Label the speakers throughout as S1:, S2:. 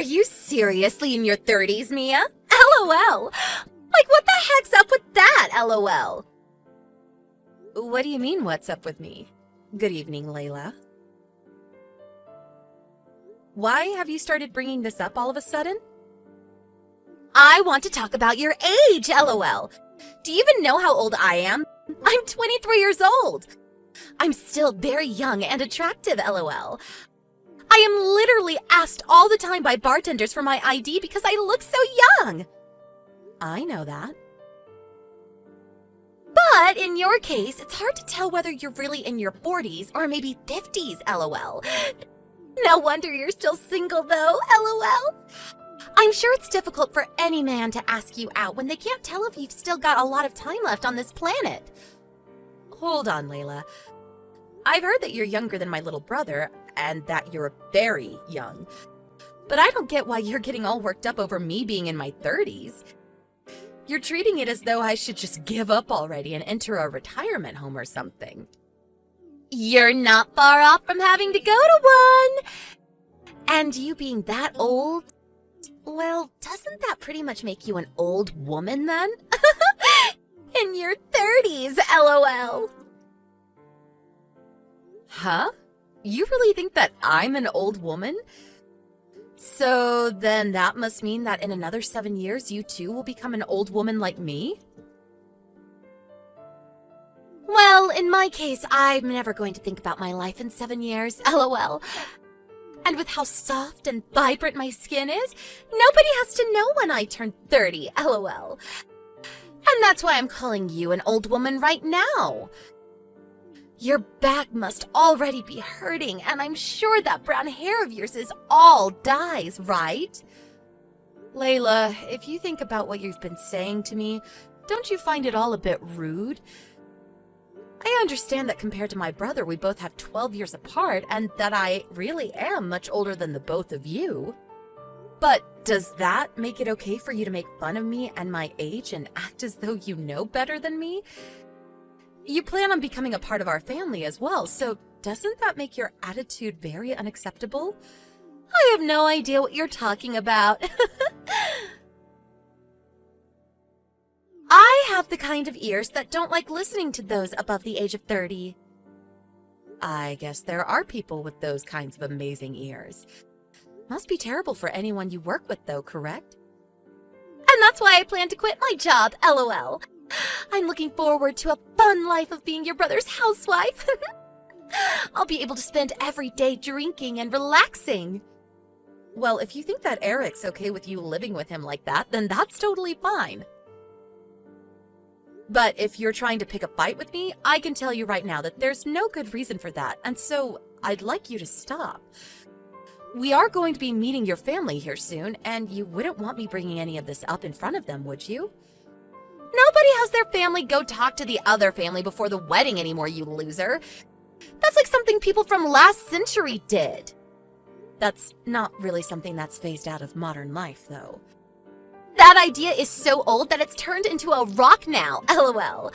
S1: you seriously in your 30s, Mia? LOL. Like, what the heck's up with that, LOL? What do you mean, what's up with me? Good evening, Layla. Why have you started bringing this up all of a sudden? I want to talk about your age, LOL. Do you even know how old I am? I'm 23 years old. I'm still very young and attractive, LOL. I am literally asked all the time by bartenders for my ID because I look so young. I know that. But in your case, it's hard to tell whether you're really in your 40s or maybe 50s, LOL. No wonder you're still single though, LOL. I'm sure it's difficult for any man to ask you out when they can't tell if you've still got a lot of time left on this planet. Hold on, Layla. I've heard that you're younger than my little brother, and that you're very young. But I don't get why you're getting all worked up over me being in my 30s. You're treating it as though I should just give up already and enter a retirement home or something. You're not far off from having to go to one! And you being that old, well, doesn't that pretty much make you an old woman then? In your 30s, LOL. Huh? You really think that I'm an old woman? So then that must mean that in another 7 years, you too will become an old woman like me? Well, in my case, I'm never going to think about my life in 7 years, LOL. And with how soft and vibrant my skin is, nobody has to know when I turn 30, LOL. And that's why I'm calling you an old woman right now. Your back must already be hurting, and I'm sure that brown hair of yours is all dyes, right? Layla, if you think about what you've been saying to me, don't you find it all a bit rude? I understand that compared to my brother, we both have 12 years apart, and that I really am much older than the both of you. But does that make it okay for you to make fun of me and my age and act as though you know better than me? You plan on becoming a part of our family as well, so doesn't that make your attitude very unacceptable? I have no idea what you're talking about. I have the kind of ears that don't like listening to those above the age of 30. I guess there are people with those kinds of amazing ears. Must be terrible for anyone you work with though, correct? And that's why I plan to quit my job, LOL. I'm looking forward to a fun life of being your brother's housewife. I'll be able to spend every day drinking and relaxing. Well, if you think that Eric's okay with you living with him like that, then that's totally fine. But if you're trying to pick a fight with me, I can tell you right now that there's no good reason for that, and so I'd like you to stop. We are going to be meeting your family here soon, and you wouldn't want me bringing any of this up in front of them, would you? Nobody has their family go talk to the other family before the wedding anymore, you loser. That's like something people from last century did. That's not really something that's phased out of modern life, though. That idea is so old that it's turned into a rock now, LOL.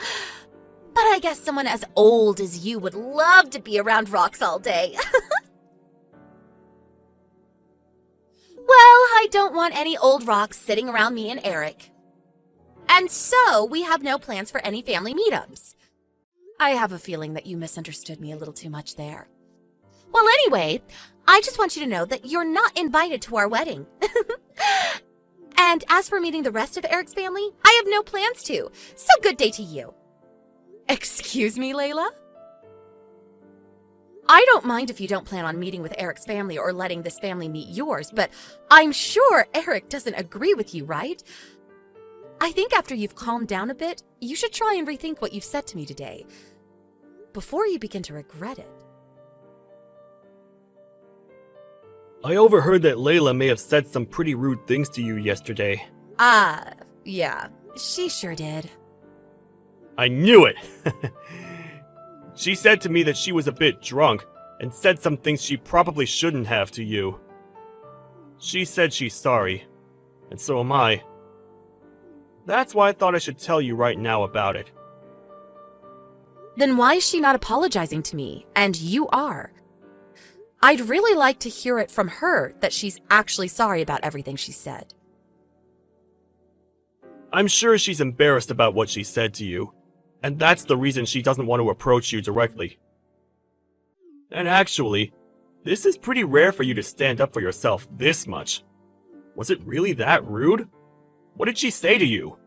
S1: But I guess someone as old as you would love to be around rocks all day. Well, I don't want any old rocks sitting around me and Eric. And so, we have no plans for any family meetups. I have a feeling that you misunderstood me a little too much there. Well, anyway, I just want you to know that you're not invited to our wedding. And as for meeting the rest of Eric's family, I have no plans to, so good day to you. Excuse me, Layla? I don't mind if you don't plan on meeting with Eric's family or letting this family meet yours, but I'm sure Eric doesn't agree with you, right? I think after you've calmed down a bit, you should try and rethink what you've said to me today, before you begin to regret it.
S2: I overheard that Layla may have said some pretty rude things to you yesterday.
S1: Yeah, she sure did.
S2: I knew it! She said to me that she was a bit drunk, and said some things she probably shouldn't have to you. She said she's sorry, and so am I. That's why I thought I should tell you right now about it.
S1: Then why is she not apologizing to me? And you are. I'd really like to hear it from her that she's actually sorry about everything she said.
S2: I'm sure she's embarrassed about what she said to you, and that's the reason she doesn't want to approach you directly. And actually, this is pretty rare for you to stand up for yourself this much. Was it really that rude? What did she say to you?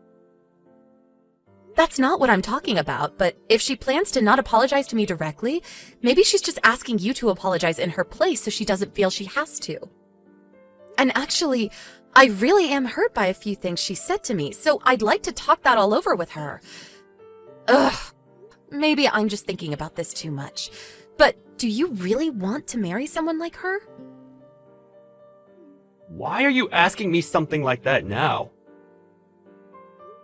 S1: That's not what I'm talking about, but if she plans to not apologize to me directly, maybe she's just asking you to apologize in her place so she doesn't feel she has to. And actually, I really am hurt by a few things she said to me, so I'd like to talk that all over with her. Ugh, maybe I'm just thinking about this too much. But do you really want to marry someone like her?
S2: Why are you asking me something like that now?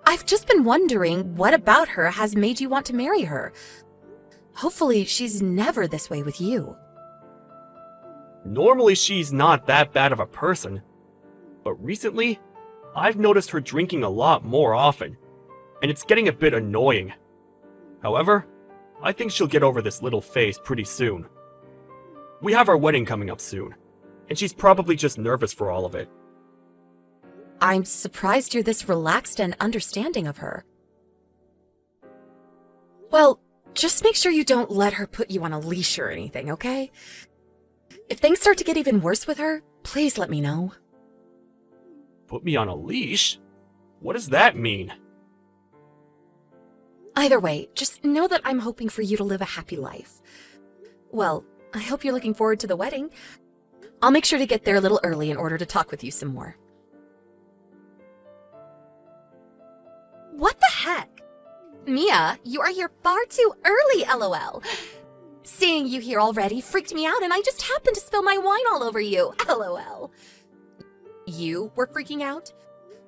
S1: I've just been wondering what about her has made you want to marry her. Hopefully, she's never this way with you.
S2: Normally she's not that bad of a person, but recently, I've noticed her drinking a lot more often, and it's getting a bit annoying. However, I think she'll get over this little phase pretty soon. We have our wedding coming up soon, and she's probably just nervous for all of it.
S1: I'm surprised you're this relaxed and understanding of her. Well, just make sure you don't let her put you on a leash or anything, okay? If things start to get even worse with her, please let me know.
S2: Put me on a leash? What does that mean?
S1: Either way, just know that I'm hoping for you to live a happy life. Well, I hope you're looking forward to the wedding. I'll make sure to get there a little early in order to talk with you some more. What the heck? Mia, you are here far too early, LOL. Seeing you here already freaked me out and I just happened to spill my wine all over you, LOL. You were freaking out?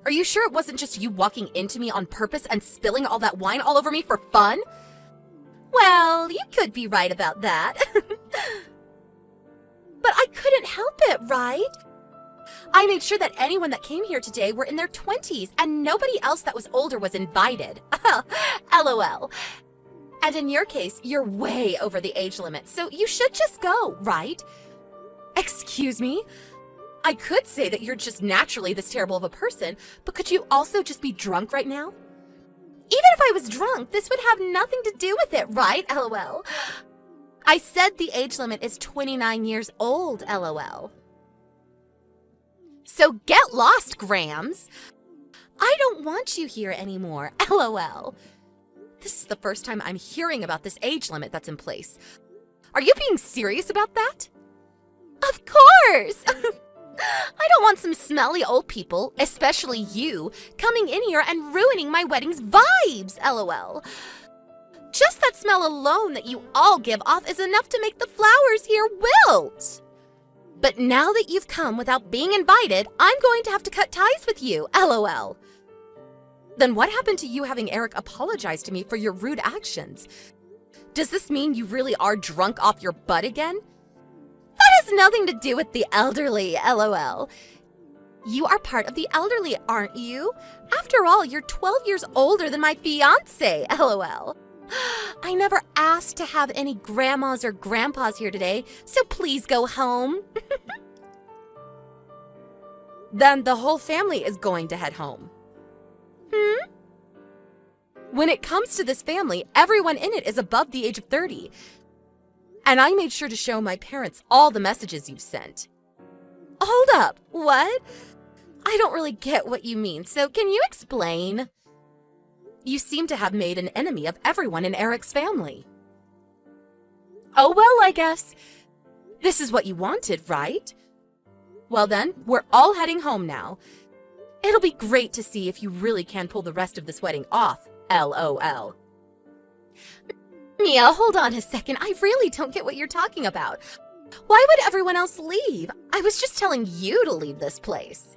S1: Are you sure it wasn't just you walking into me on purpose and spilling all that wine all over me for fun? Well, you could be right about that. But I couldn't help it, right? I made sure that anyone that came here today were in their 20s and nobody else that was older was invited. LOL. And in your case, you're way over the age limit, so you should just go, right? Excuse me? I could say that you're just naturally this terrible of a person, but could you also just be drunk right now? Even if I was drunk, this would have nothing to do with it, right? LOL. I said the age limit is 29 years old, LOL. So get lost, Grams. I don't want you here anymore, LOL. This is the first time I'm hearing about this age limit that's in place. Are you being serious about that? Of course! I don't want some smelly old people, especially you, coming in here and ruining my wedding's vibes, LOL. Just that smell alone that you all give off is enough to make the flowers here wilt. But now that you've come without being invited, I'm going to have to cut ties with you, LOL. Then what happened to you having Eric apologize to me for your rude actions? Does this mean you really are drunk off your butt again? That has nothing to do with the elderly, LOL. You are part of the elderly, aren't you? After all, you're 12 years older than my fiancé, LOL. I never asked to have any grandmas or grandpas here today, so please go home. Then the whole family is going to head home. When it comes to this family, everyone in it is above the age of 30. And I made sure to show my parents all the messages you've sent. Hold up, what? I don't really get what you mean, so can you explain? You seem to have made an enemy of everyone in Eric's family. Oh, well, I guess. This is what you wanted, right? Well then, we're all heading home now. It'll be great to see if you really can pull the rest of this wedding off, LOL. Mia, hold on a second. I really don't get what you're talking about. Why would everyone else leave? I was just telling you to leave this place.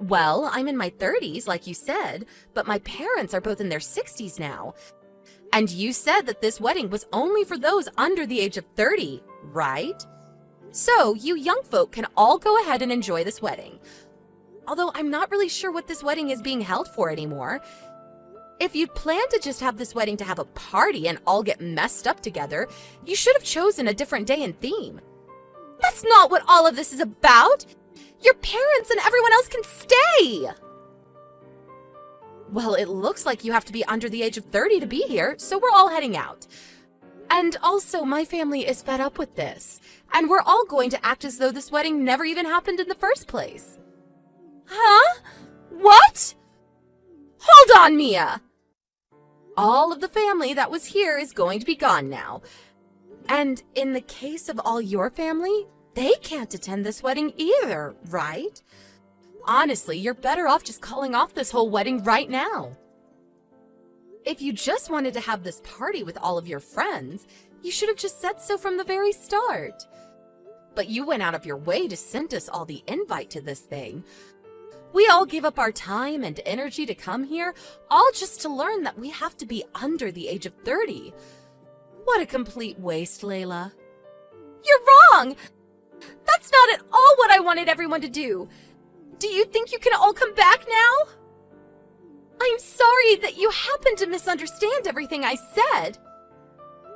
S1: Well, I'm in my 30s, like you said, but my parents are both in their 60s now. And you said that this wedding was only for those under the age of 30, right? So, you young folk can all go ahead and enjoy this wedding. Although I'm not really sure what this wedding is being held for anymore. If you'd planned to just have this wedding to have a party and all get messed up together, you should have chosen a different day and theme. That's not what all of this is about! Your parents and everyone else can stay! Well, it looks like you have to be under the age of 30 to be here, so we're all heading out. And also, my family is fed up with this, and we're all going to act as though this wedding never even happened in the first place. Huh? What? Hold on, Mia! All of the family that was here is going to be gone now. And in the case of all your family, they can't attend this wedding either, right? Honestly, you're better off just calling off this whole wedding right now. If you just wanted to have this party with all of your friends, you should have just said so from the very start. But you went out of your way to send us all the invite to this thing. We all give up our time and energy to come here, all just to learn that we have to be under the age of 30. What a complete waste, Layla. You're wrong! That's not at all what I wanted everyone to do. Do you think you can all come back now? I'm sorry that you happened to misunderstand everything I said.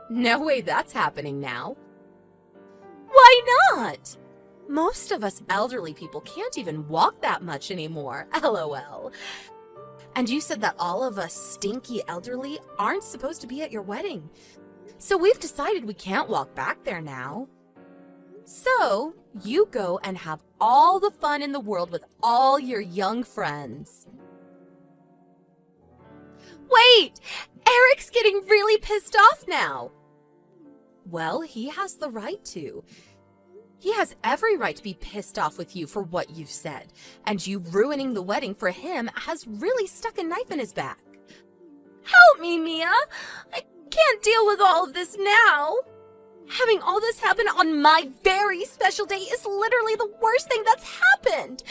S1: No way that's happening now. Why not? Most of us elderly people can't even walk that much anymore, LOL. And you said that all of us stinky elderly aren't supposed to be at your wedding. So we've decided we can't walk back there now. So you go and have all the fun in the world with all your young friends. Wait! Eric's getting really pissed off now. Well, he has the right to. He has every right to be pissed off with you for what you've said, and you ruining the wedding for him has really stuck a knife in his back. Help me, Mia! I can't deal with all of this now! Having all this happen on my very special day is literally the worst thing that's happened!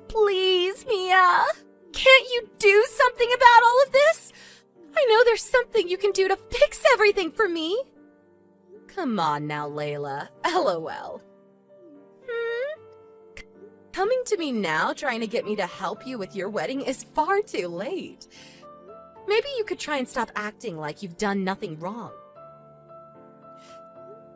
S1: Please, Mia! Can't you do something about all of this? I know there's something you can do to fix everything for me! Come on now, Layla. LOL. Coming to me now trying to get me to help you with your wedding is far too late. Maybe you could try and stop acting like you've done nothing wrong.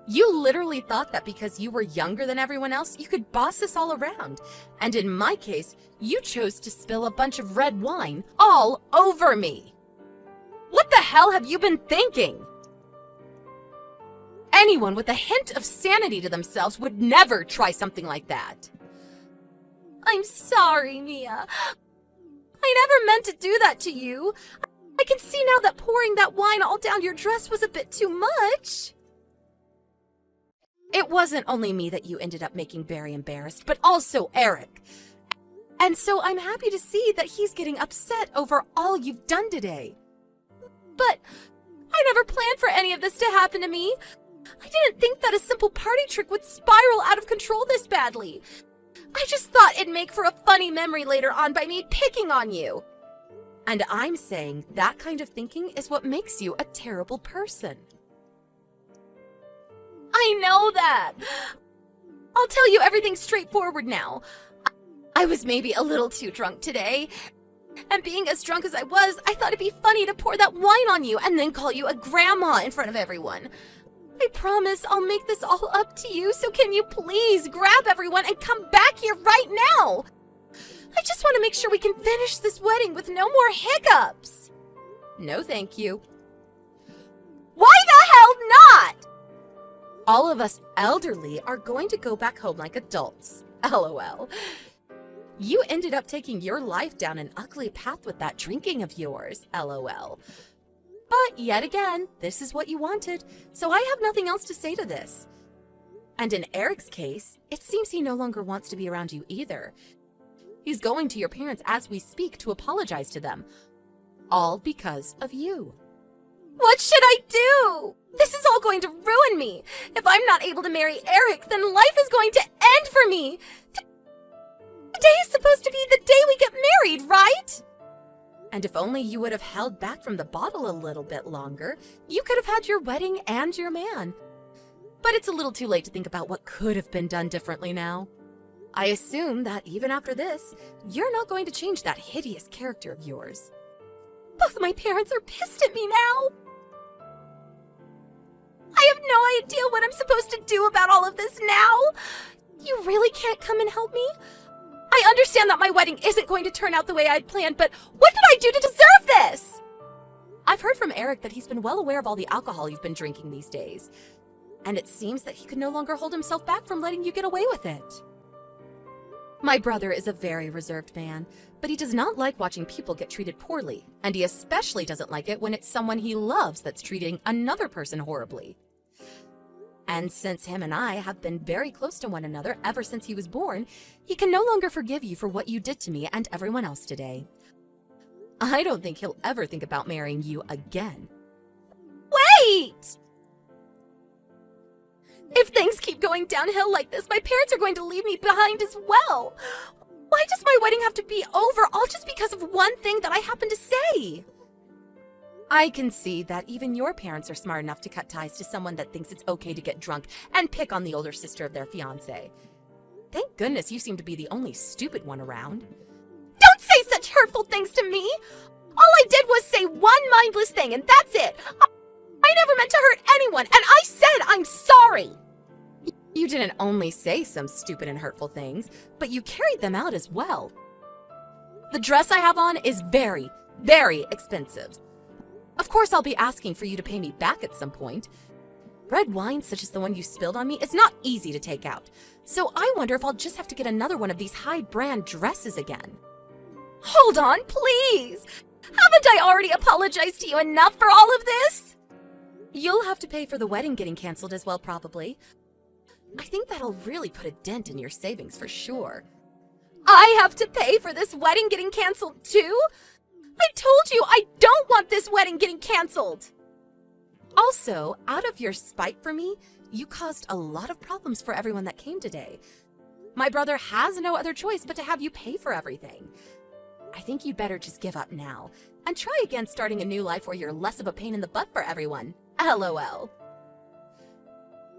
S1: You literally thought that because you were younger than everyone else, you could boss us all around. And in my case, you chose to spill a bunch of red wine all over me. What the hell have you been thinking? Anyone with a hint of sanity to themselves would never try something like that. I'm sorry, Mia. I never meant to do that to you. I can see now that pouring that wine all down your dress was a bit too much. It wasn't only me that you ended up making very embarrassed, but also Eric. And so I'm happy to see that he's getting upset over all you've done today. But I never planned for any of this to happen to me. I didn't think that a simple party trick would spiral out of control this badly. I just thought it'd make for a funny memory later on by me picking on you. And I'm saying that kind of thinking is what makes you a terrible person. I know that. I'll tell you everything straightforward now. I was maybe a little too drunk today. And being as drunk as I was, I thought it'd be funny to pour that wine on you and then call you a grandma in front of everyone. I promise I'll make this all up to you, so can you please grab everyone and come back here right now? I just want to make sure we can finish this wedding with no more hiccups. No, thank you. Why the hell not? All of us elderly are going to go back home like adults. LOL. You ended up taking your life down an ugly path with that drinking of yours. LOL. But yet again, this is what you wanted, so I have nothing else to say to this. And in Eric's case, it seems he no longer wants to be around you either. He's going to your parents as we speak to apologize to them. All because of you. What should I do? This is all going to ruin me. If I'm not able to marry Eric, then life is going to end for me. Today is supposed to be the day we get married, right? And if only you would have held back from the bottle a little bit longer, you could have had your wedding and your man. But it's a little too late to think about what could have been done differently now. I assume that even after this, you're not going to change that hideous character of yours. Both my parents are pissed at me now. I have no idea what I'm supposed to do about all of this now. You really can't come and help me? I understand that my wedding isn't going to turn out the way I'd planned, but what did I do to deserve this? I've heard from Eric that he's been well aware of all the alcohol you've been drinking these days. And it seems that he could no longer hold himself back from letting you get away with it. My brother is a very reserved man, but he does not like watching people get treated poorly, and he especially doesn't like it when it's someone he loves that's treating another person horribly. And since him and I have been very close to one another ever since he was born, he can no longer forgive you for what you did to me and everyone else today. I don't think he'll ever think about marrying you again. Wait! If things keep going downhill like this, my parents are going to leave me behind as well. Why does my wedding have to be over all just because of one thing that I happen to say? I can see that even your parents are smart enough to cut ties to someone that thinks it's okay to get drunk and pick on the older sister of their fiancé. Thank goodness you seem to be the only stupid one around. Don't say such hurtful things to me! All I did was say one mindless thing, and that's it! I never meant to hurt anyone, and I said I'm sorry! You didn't only say some stupid and hurtful things, but you carried them out as well. The dress I have on is very, very expensive. Of course I'll be asking for you to pay me back at some point. Red wine such as the one you spilled on me is not easy to take out, so I wonder if I'll just have to get another one of these high-brand dresses again. Hold on, please! Haven't I already apologized to you enough for all of this? You'll have to pay for the wedding getting canceled as well, probably. I think that'll really put a dent in your savings for sure. I have to pay for this wedding getting canceled too? I told you I don't want this wedding getting canceled! Also, out of your spite for me, you caused a lot of problems for everyone that came today. My brother has no other choice but to have you pay for everything. I think you'd better just give up now, and try again starting a new life where you're less of a pain in the butt for everyone. LOL.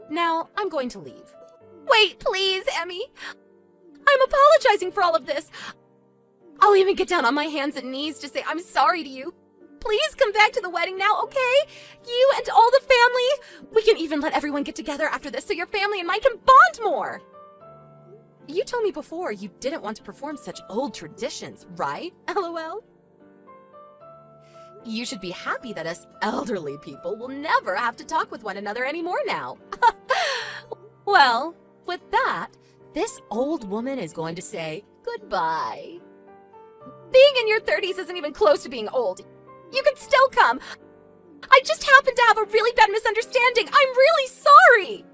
S1: Now, I'm going to leave. Wait, please, Emmy! I'm apologizing for all of this. I'll even get down on my hands and knees to say I'm sorry to you. Please come back to the wedding now, okay? You and all the family. We can even let everyone get together after this so your family and mine can bond more. You told me before you didn't want to perform such old traditions, right? LOL. You should be happy that us elderly people will never have to talk with one another anymore now. Well, with that, this old woman is going to say goodbye. Being in your 30s isn't even close to being old. You can still come. I just happened to have a really bad misunderstanding. I'm really sorry.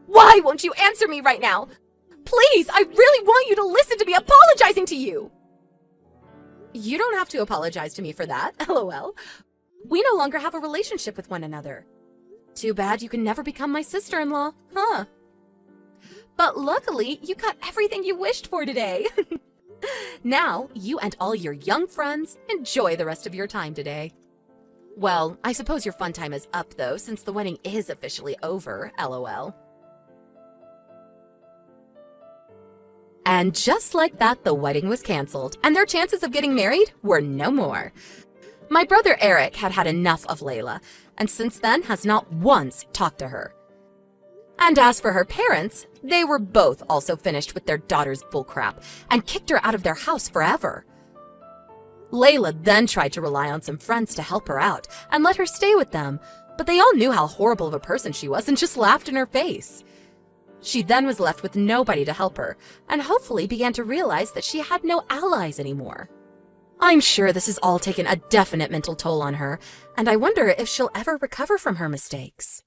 S1: Why won't you answer me right now? Please, I really want you to listen to me apologizing to you. You don't have to apologize to me for that, LOL. We no longer have a relationship with one another. Too bad you can never become my sister-in-law, huh? But luckily, you got everything you wished for today. Now, you and all your young friends enjoy the rest of your time today. Well, I suppose your fun time is up though, since the wedding is officially over, LOL. And just like that, the wedding was canceled, and their chances of getting married were no more. My brother Eric had had enough of Layla, and since then has not once talked to her. And as for her parents, they were both also finished with their daughter's bullcrap and kicked her out of their house forever. Layla then tried to rely on some friends to help her out and let her stay with them, but they all knew how horrible of a person she was and just laughed in her face. She then was left with nobody to help her, and hopefully began to realize that she had no allies anymore. I'm sure this has all taken a definite mental toll on her, and I wonder if she'll ever recover from her mistakes.